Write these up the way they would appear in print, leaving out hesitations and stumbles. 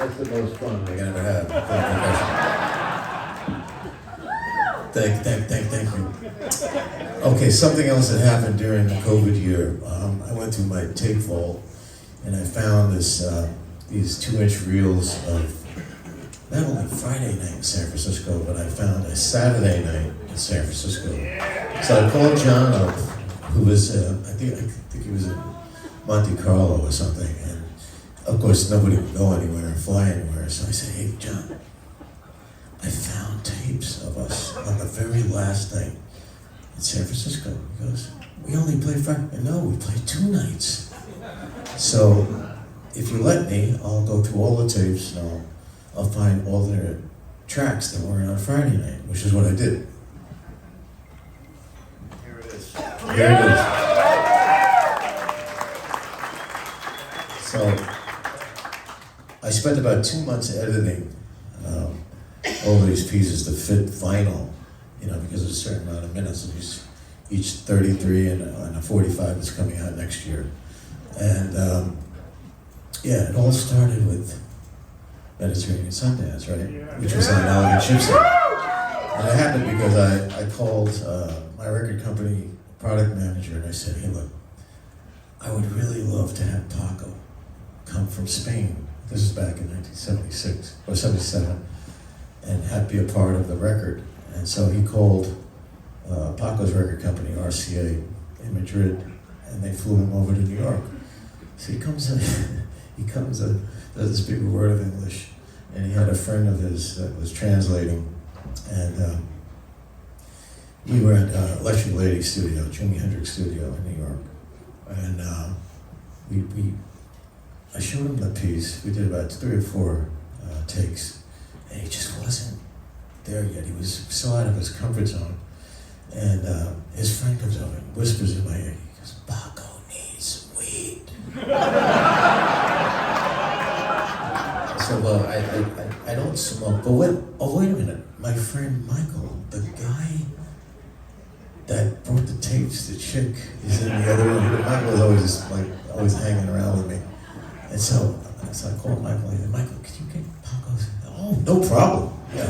That's the most fun we're gonna have. Thank you. Okay, something else that happened during the COVID year. I went through my tape vault and I found these 2-inch reels of not only Friday night in San Francisco, but I found a Saturday night in San Francisco. So I called John up, who was, I think he was in Monte Carlo or something, and of course nobody would go anywhere and fly anywhere. So I said, hey John, I found tapes of us on the very last night in San Francisco. He goes, we only played Friday. No, we played 2 nights. So if you let me, I'll go through all the tapes and I'll find all their tracks that weren't on Friday night, which is what I did. Here it is. Here it is. So I spent about 2 months editing all these pieces to fit vinyl, because there's a certain amount of minutes, each 33 and a 45 is coming out next year. And it all started with Mediterranean Sundance, right? Which was on Elegant Gypsy. And it happened because I called my record company product manager and I said, hey look, I would really love to have Paco come from Spain. This is back in 1976 or 77, and be a part of the record. And so he called Paco's record company, RCA, in Madrid, and they flew him over to New York. So he comes does this big word of English, and he had a friend of his that was translating, and we were at Electric Lady Studio, Jimi Hendrix Studio in New York, and I showed him the piece. We did about 3 or 4 takes, and he just wasn't there yet. He was so out of his comfort zone, and his friend comes over and whispers in my ear. He goes, "Paco needs weed." I said, "Well, I don't smoke, but what? Oh, wait a minute. My friend Michael, the guy that brought the tapes, the chick, is in the other room. Michael was always hanging around with me." And so I called Michael and I said, "Michael, could you get Paco's?" "Oh, no problem." Yeah.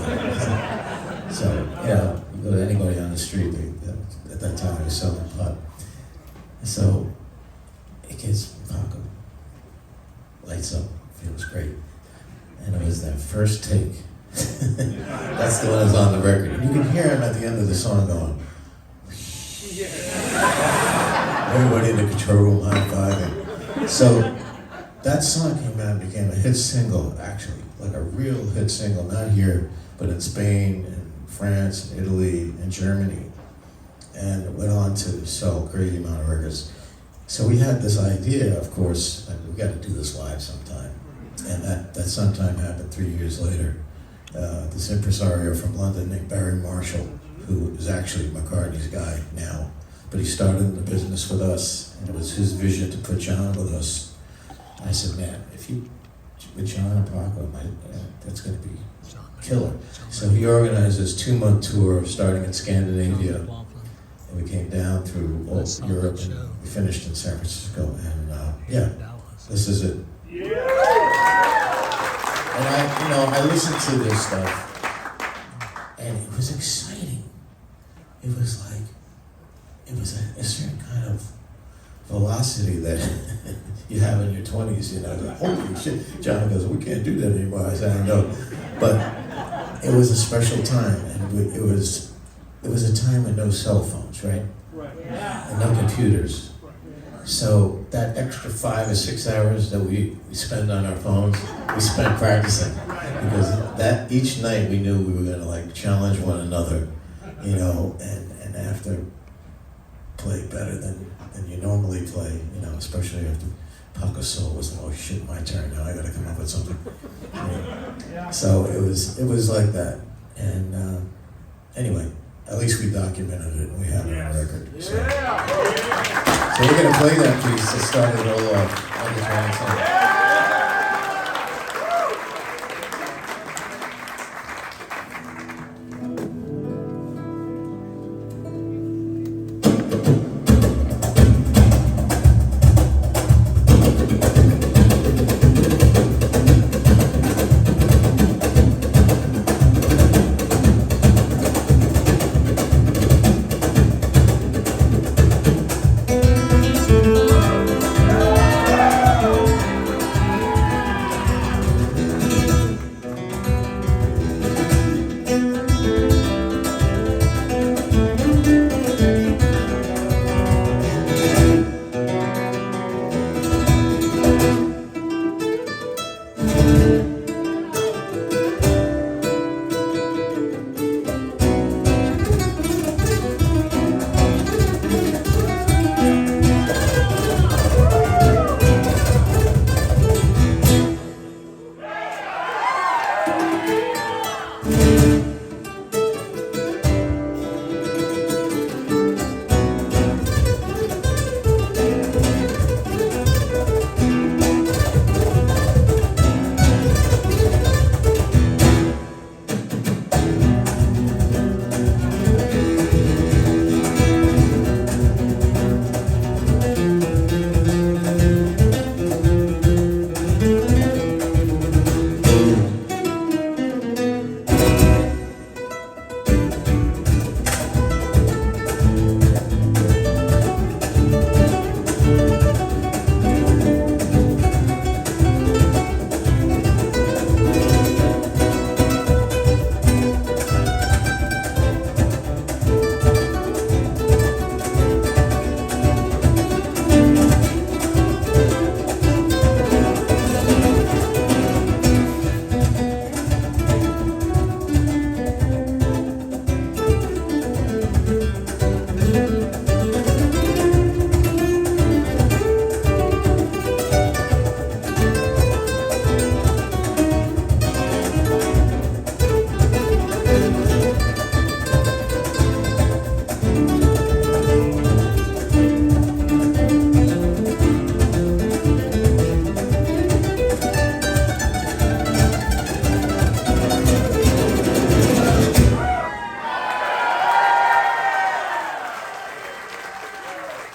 So, you go to anybody on the street, at that time they were selling pot. So it gets Paco, lights up, feels great. And it was that first take. That's the one that's on the record. And you can hear him at the end of the song going, everybody in the control room high-fiving. So that song came out and became a hit single, actually, like a real hit single, not here, but in Spain, and France, and Italy, and Germany. And it went on to sell a crazy amount of records. So we had this idea, of course, that we got to do this live sometime. And that sometime happened 3 years later. This impresario from London named Barry Marshall, who is actually McCartney's guy now, but he started in the business with us, and it was his vision to put John with us. I said, man, if you, with John and Paco, that's going to be killer. So he organized this 2-month tour starting in Scandinavia, and we came down through all Europe, and we finished in San Francisco, and this is it. And I listened to this stuff, and it was exciting. It was a certain kind of velocity that you have in your 20s, like, holy shit. John goes, we can't do that anymore. I said, I know. But it was a special time, and it was a time with no cell phones, right? And no computers. So that extra 5 or 6 hours that we spend on our phones, we spent practicing. Because that each night we knew we were gonna challenge one another, and after play better than you normally play, especially after Paco's soul was like, oh shit, my turn now, I gotta come up with something. So it was like that. And anyway, at least we documented it and we have it on record. So we're gonna play that piece to start it all off.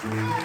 Now